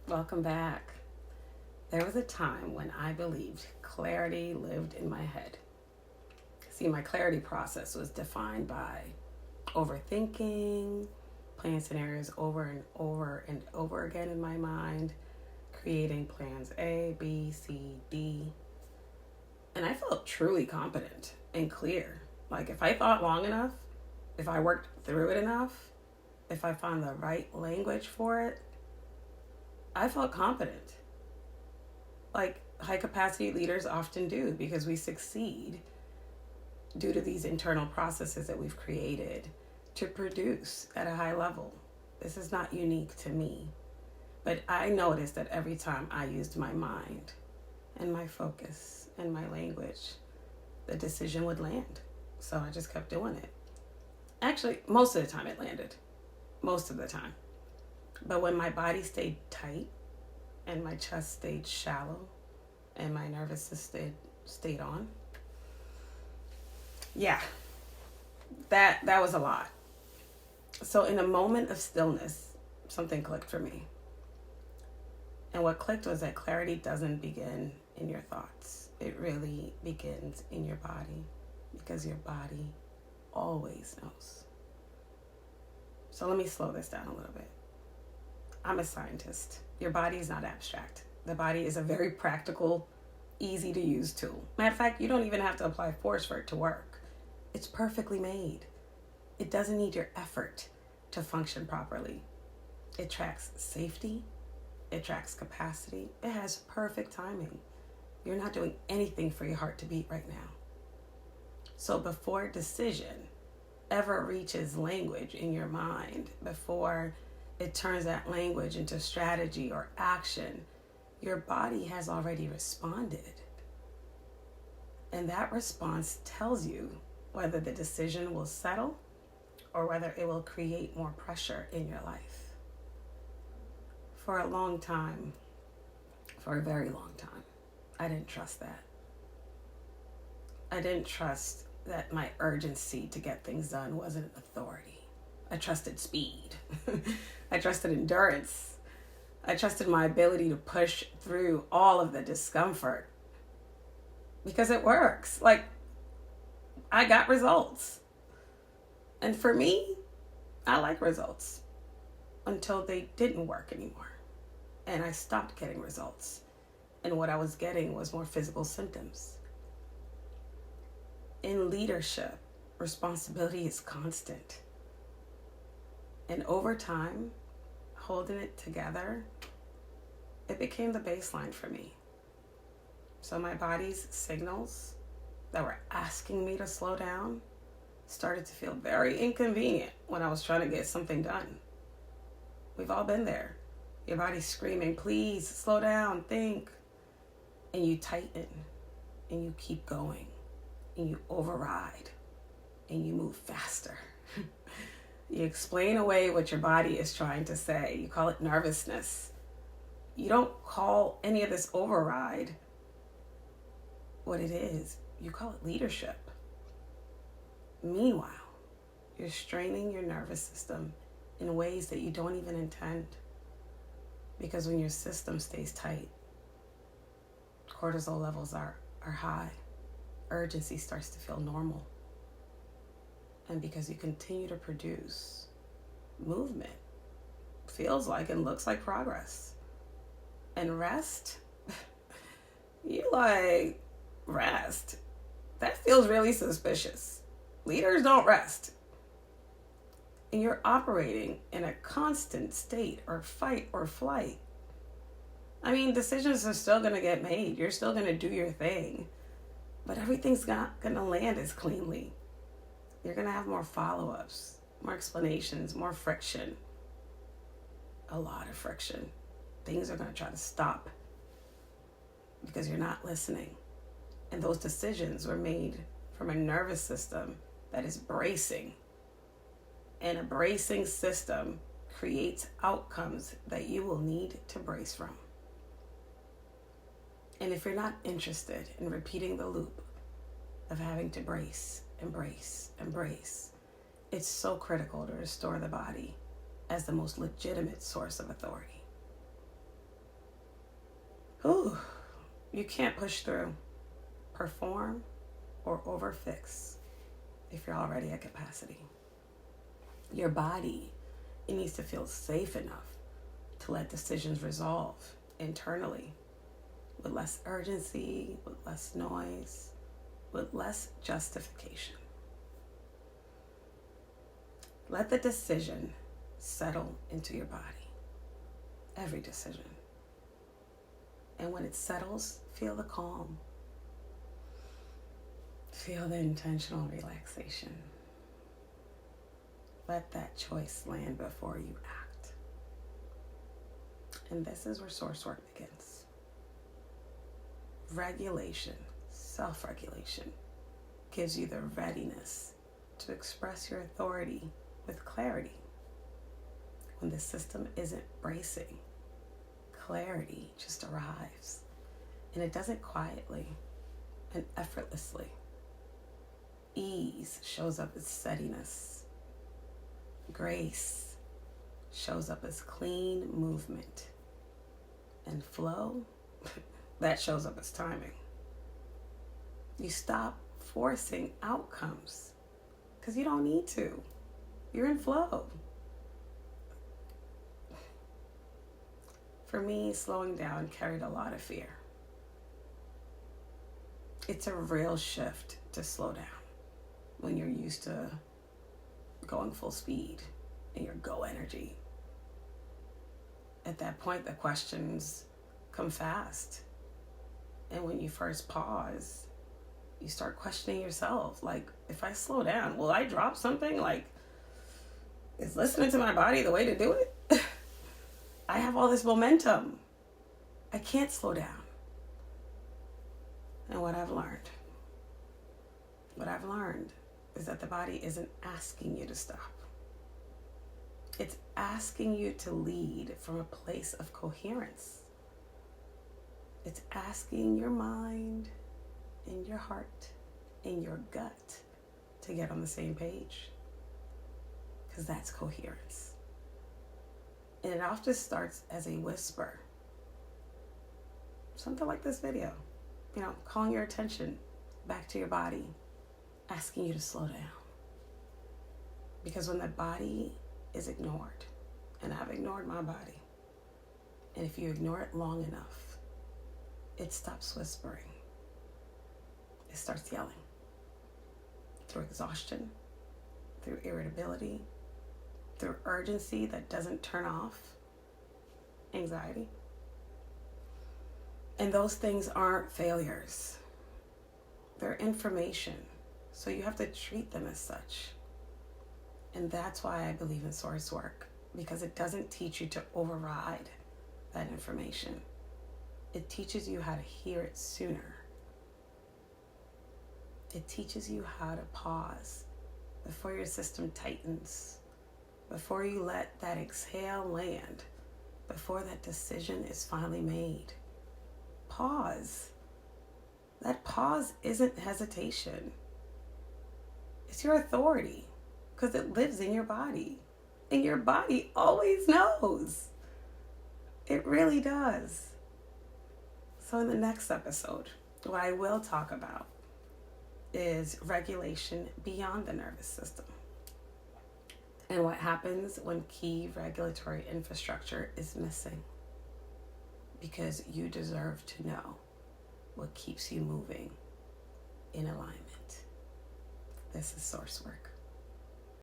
Welcome back. There was a time when I believed clarity lived in my head. See, my clarity process was defined by overthinking, playing scenarios over and over and over again in my mind, creating plans A, B, C, D. And I felt truly competent and clear. Like if I thought long enough, if I worked through it enough, if I found the right language for it, I felt competent. Like high capacity leaders often do because we succeed due to these internal processes that we've created to produce at a high level. This is not unique to me, but I noticed that every time I used my mind and my focus and my language, the decision would land. So I just kept doing it. Actually, most of the time it landed. Most of the time. But when my body stayed tight and my chest stayed shallow and my nervous system stayed on, yeah, that was a lot. So in a moment of stillness, something clicked for me. And what clicked was that clarity doesn't begin in your thoughts. It really begins in your body because your body always knows. So let me slow this down a little bit. I'm a scientist. Your body is not abstract. The body is a very practical, easy to use tool. Matter of fact, you don't even have to apply force for it to work. It's perfectly made. It doesn't need your effort to function properly. It tracks safety. It tracks capacity. It has perfect timing. You're not doing anything for your heart to beat right now. So before decision ever reaches language in your mind, before it turns that language into strategy or action, your body has already responded. And that response tells you whether the decision will settle or whether it will create more pressure in your life. For a long time, for a very long time, I didn't trust that. I didn't trust that my urgency to get things done wasn't an authority. I trusted speed. I trusted endurance. I trusted my ability to push through all of the discomfort because it works. Like, I got results. And for me, I like results until they didn't work anymore. And I stopped getting results. And what I was getting was more physical symptoms. In leadership, responsibility is constant. And over time, holding it together, it became the baseline for me. So my body's signals that were asking me to slow down started to feel very inconvenient when I was trying to get something done. We've all been there. Your body's screaming, please slow down, think. And you tighten and you keep going and you override and you move faster. You explain away what your body is trying to say. You call it nervousness. You don't call any of this override what it is. You call it leadership. Meanwhile, you're straining your nervous system in ways that you don't even intend. Because when your system stays tight, cortisol levels are high. Urgency starts to feel normal. And because you continue to produce, movement feels like and looks like progress. And rest, you like rest. That feels really suspicious. Leaders don't rest. And you're operating in a constant state or fight or flight. I mean, decisions are still going to get made. You're still going to do your thing. But everything's not going to land as cleanly. You're going to have more follow-ups, more explanations, more friction. A lot of friction. Things are going to try to stop because you're not listening. And those decisions were made from a nervous system that is bracing. And a bracing system creates outcomes that you will need to brace from. And if you're not interested in repeating the loop of having to brace, embrace, embrace, it's so critical to restore the body as the most legitimate source of authority. Whew, you can't push through, perform, or overfix if you're already at capacity. Your body, it needs to feel safe enough to let decisions resolve internally with less urgency, with less noise, with less justification. Let the decision settle into your body. Every decision. And when it settles, feel the calm. Feel the intentional relaxation. Let that choice land before you act. And this is where Sourcework begins. Regulation, self-regulation, gives you the readiness to express your authority with clarity. When the system isn't bracing, clarity just arrives. And it does it quietly and effortlessly. Ease shows up as steadiness. Grace shows up as clean movement. And flow, that shows up as timing. You stop forcing outcomes because you don't need to. You're in flow. For me, slowing down carried a lot of fear. It's a real shift to slow down when you're used to going full speed in your go energy. At that point, the questions come fast. And when you first pause, you start questioning yourself. Like, if I slow down, will I drop something? Like, is listening to my body the way to do it? I have all this momentum. I can't slow down. And what I've learned is that the body isn't asking you to stop. It's asking you to lead from a place of coherence. It's asking your mind and your heart and your gut to get on the same page. Because that's coherence. And it often starts as a whisper. Something like this video. Calling your attention back to your body, asking you to slow down. Because when the body is ignored, and I've ignored my body, and if you ignore it long enough, it stops whispering. It starts yelling. Through exhaustion, through irritability, through urgency that doesn't turn off, anxiety. And those things aren't failures. They're information. So you have to treat them as such. And that's why I believe in Sourcework, because it doesn't teach you to override that information. It teaches you how to hear it sooner. It teaches you how to pause before your system tightens, before you let that exhale land, before that decision is finally made. Pause. That pause isn't hesitation. It's your authority, because it lives in your body. And your body always knows. It really does. So in the next episode, what I will talk about is regulation beyond the nervous system. And what happens when key regulatory infrastructure is missing. Because you deserve to know what keeps you moving in alignment. This is Sourcework.